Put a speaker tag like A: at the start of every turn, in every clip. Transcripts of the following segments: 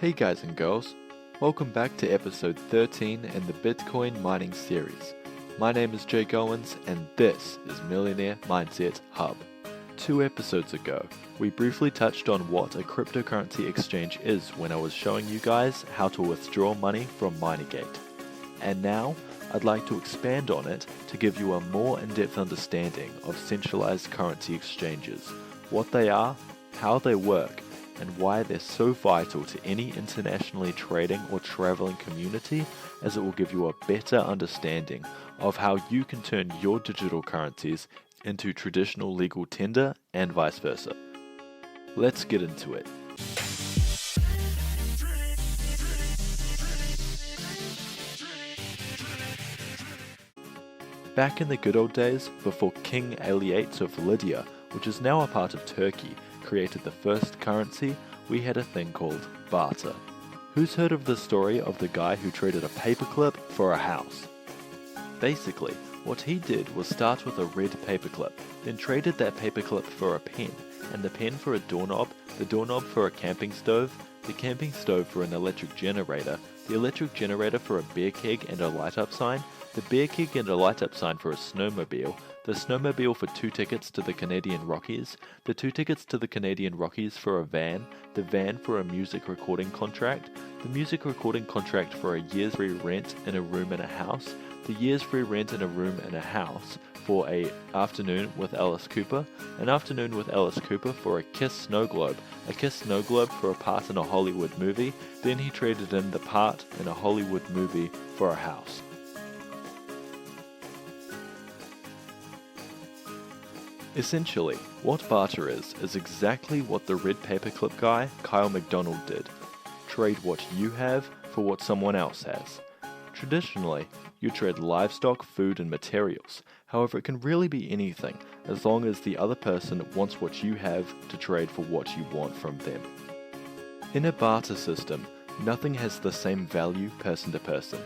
A: Hey guys and girls, welcome back to episode 13 in the Bitcoin mining series. My name is Jake Owens and this is Millionaire Mindset Hub. 2 episodes ago, we briefly touched on what a cryptocurrency exchange is when I was showing you guys how to withdraw money from Miningate. And now, I'd like to expand on it to give you a more in-depth understanding of centralized currency exchanges, what they are, how they work, and why they're so vital to any internationally trading or traveling community, as it will give you a better understanding of how you can turn your digital currencies into traditional legal tender and vice versa. Let's get into it. Back in the good old days, before King Alyates of Lydia, which is now a part of Turkey, created the first currency, we had a thing called barter. Who's heard of the story of the guy who traded a paperclip for a house? Basically, what he did was start with a red paperclip, then traded that paperclip for a pen, and the pen for a doorknob, the doorknob for a camping stove, the camping stove for an electric generator, the electric generator for a beer keg and a light-up sign, the beer keg and a light-up sign for a snowmobile, the snowmobile for 2 tickets to the Canadian Rockies, the 2 tickets to the Canadian Rockies for a van, the van for a music recording contract, the music recording contract for a year's free rent in a room in a house, the year's free rent in a room in a house for an afternoon with Alice Cooper, an afternoon with Alice Cooper for a Kiss Snow Globe, a Kiss Snow Globe for a part in a Hollywood movie, then he traded in the part in a Hollywood movie for a house. Essentially, what barter is exactly what the red paperclip guy, Kyle McDonald, did. Trade what you have for what someone else has. Traditionally, you trade livestock, food, and materials. However, it can really be anything, as long as the other person wants what you have to trade for what you want from them. In a barter system, nothing has the same value person to person.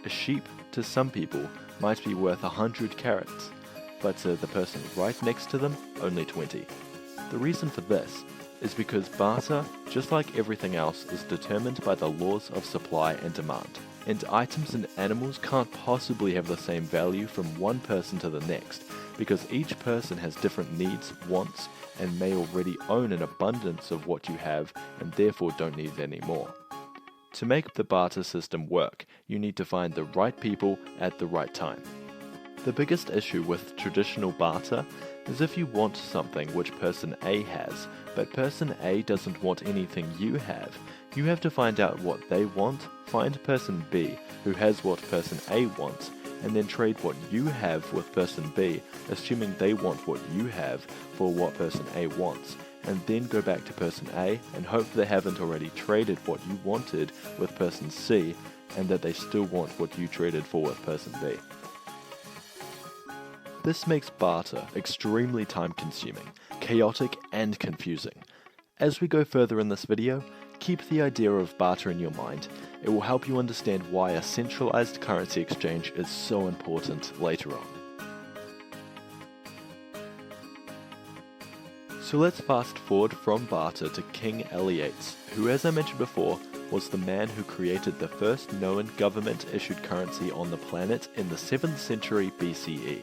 A: A sheep, to some people, might be worth 100 carats, but to the person right next to them, only 20. The reason for this is because barter, just like everything else, is determined by the laws of supply and demand. And items and animals can't possibly have the same value from one person to the next, because each person has different needs, wants, and may already own an abundance of what you have and therefore don't need any more. To make the barter system work, you need to find the right people at the right time. The biggest issue with traditional barter is if you want something which person A has, but person A doesn't want anything you have to find out what they want, find person B who has what person A wants, and then trade what you have with person B, assuming they want what you have for what person A wants, and then go back to person A and hope they haven't already traded what you wanted with person C, and that they still want what you traded for with person B. This makes barter extremely time-consuming, chaotic, and confusing. As we go further in this video, keep the idea of barter in your mind. It will help you understand why a centralized currency exchange is so important later on. So let's fast forward from barter to King Alyates, who, as I mentioned before, was the man who created the first known government-issued currency on the planet in the 7th century BCE.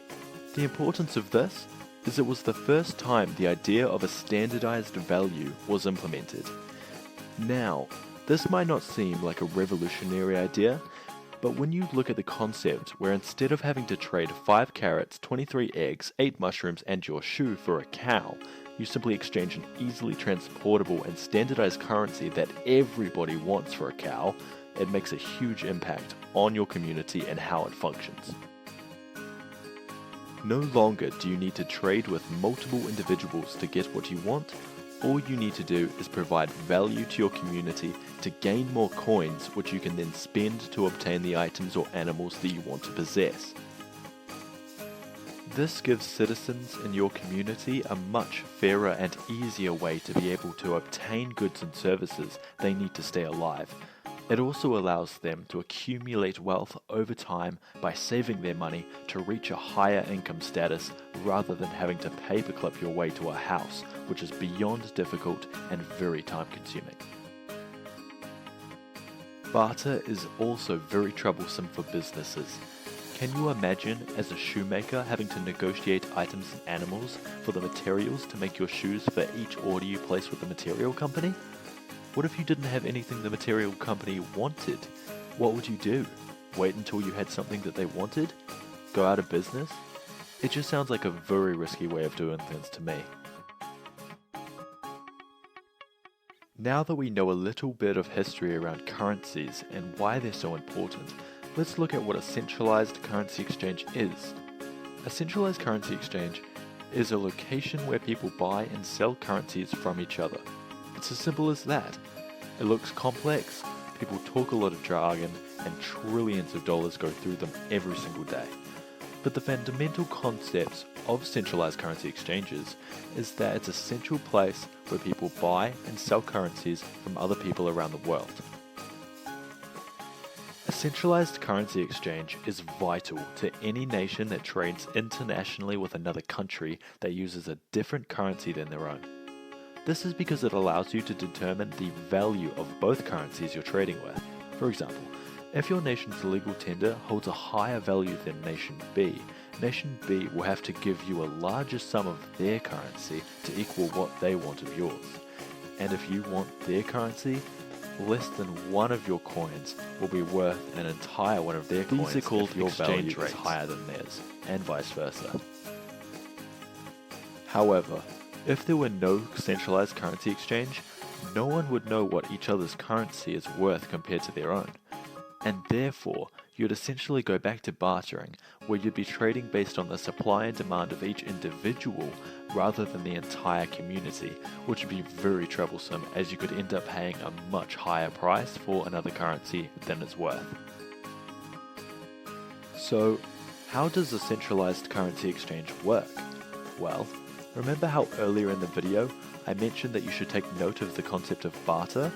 A: The importance of this is it was the first time the idea of a standardized value was implemented. Now, this might not seem like a revolutionary idea, but when you look at the concept where instead of having to trade 5 carrots, 23 eggs, 8 mushrooms, and your shoe for a cow, you simply exchange an easily transportable and standardized currency that everybody wants for a cow, it makes a huge impact on your community and how it functions. No longer do you need to trade with multiple individuals to get what you want. All you need to do is provide value to your community to gain more coins, which you can then spend to obtain the items or animals that you want to possess. This gives citizens in your community a much fairer and easier way to be able to obtain goods and services they need to stay alive. It also allows them to accumulate wealth over time by saving their money to reach a higher income status rather than having to paperclip your way to a house, which is beyond difficult and very time consuming. Barter is also very troublesome for businesses. Can you imagine, as a shoemaker, having to negotiate items and animals for the materials to make your shoes for each order you place with the material company? What if you didn't have anything the material company wanted? What would you do? Wait until you had something that they wanted? Go out of business? It just sounds like a very risky way of doing things to me. Now that we know a little bit of history around currencies and why they're so important, let's look at what a centralized currency exchange is. A centralized currency exchange is a location where people buy and sell currencies from each other. It's as simple as that. It looks complex, people talk a lot of jargon, and trillions of dollars go through them every single day. But the fundamental concepts of centralized currency exchanges is that it's a central place where people buy and sell currencies from other people around the world. A centralized currency exchange is vital to any nation that trades internationally with another country that uses a different currency than their own. This is because it allows you to determine the value of both currencies you're trading with. For example, if your nation's legal tender holds a higher value than Nation B, Nation B will have to give you a larger sum of their currency to equal what they want of yours. And if you want their currency, less than one of your coins will be worth an entire one of their coins. These are called your value is higher than theirs, and vice versa. However, if there were no centralized currency exchange, no one would know what each other's currency is worth compared to their own. And therefore, you'd essentially go back to bartering, where you'd be trading based on the supply and demand of each individual rather than the entire community, which would be very troublesome as you could end up paying a much higher price for another currency than it's worth. So, how does a centralized currency exchange work? Well, remember how earlier in the video I mentioned that you should take note of the concept of barter?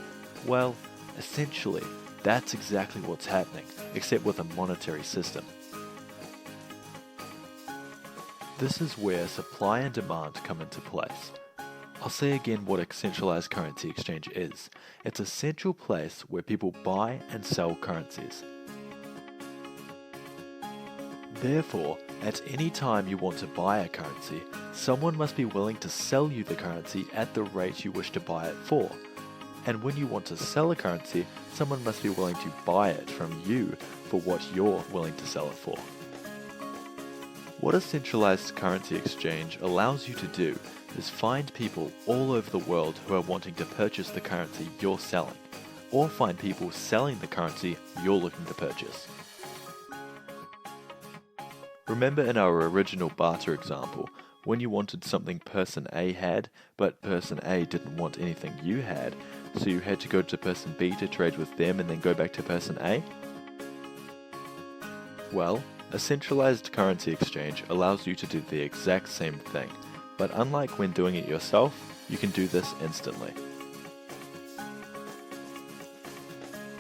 A: Well, essentially, that's exactly what's happening, except with a monetary system. This is where supply and demand come into place. I'll say again what a centralized currency exchange is. It's a central place where people buy and sell currencies. Therefore, at any time you want to buy a currency, someone must be willing to sell you the currency at the rate you wish to buy it for. And when you want to sell a currency, someone must be willing to buy it from you for what you're willing to sell it for. What a centralized currency exchange allows you to do is find people all over the world who are wanting to purchase the currency you're selling, or find people selling the currency you're looking to purchase. Remember in our original barter example, when you wanted something person A had, but person A didn't want anything you had, so you had to go to person B to trade with them and then go back to person A? Well, a centralized currency exchange allows you to do the exact same thing, but unlike when doing it yourself, you can do this instantly.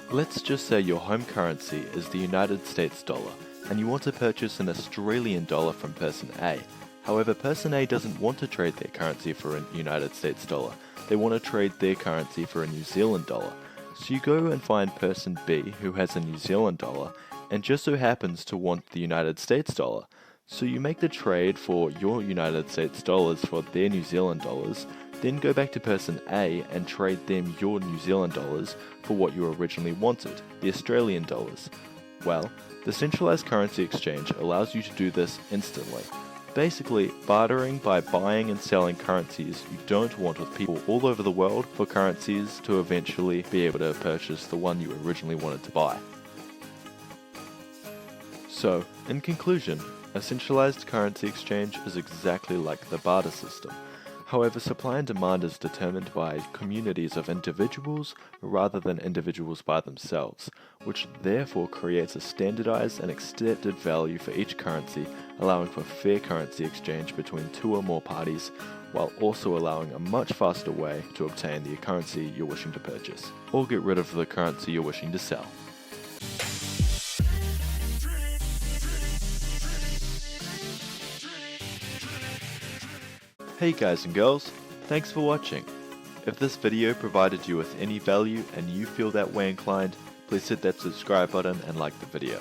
A: Let's just say your home currency is the United States dollar, and you want to purchase an Australian dollar from person A. However, person A doesn't want to trade their currency for a United States dollar. They want to trade their currency for a New Zealand dollar. So you go and find person B who has a New Zealand dollar and just so happens to want the United States dollar. So you make the trade for your United States dollars for their New Zealand dollars, then go back to person A and trade them your New Zealand dollars for what you originally wanted, the Australian dollars. Well, the centralized currency exchange allows you to do this instantly. Basically, bartering by buying and selling currencies you don't want with people all over the world for currencies to eventually be able to purchase the one you originally wanted to buy. So, in conclusion, a centralized currency exchange is exactly like the barter system. However, supply and demand is determined by communities of individuals rather than individuals by themselves, which therefore creates a standardized and accepted value for each currency, allowing for fair currency exchange between two or more parties, while also allowing a much faster way to obtain the currency you're wishing to purchase, or get rid of the currency you're wishing to sell. Hey guys and girls, thanks for watching. If this video provided you with any value and you feel that way inclined, please hit that subscribe button and like the video.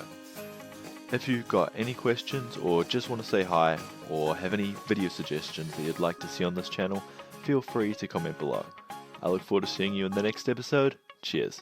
A: If you've got any questions or just want to say hi or have any video suggestions that you'd like to see on this channel, feel free to comment below. I look forward to seeing you in the next episode. Cheers.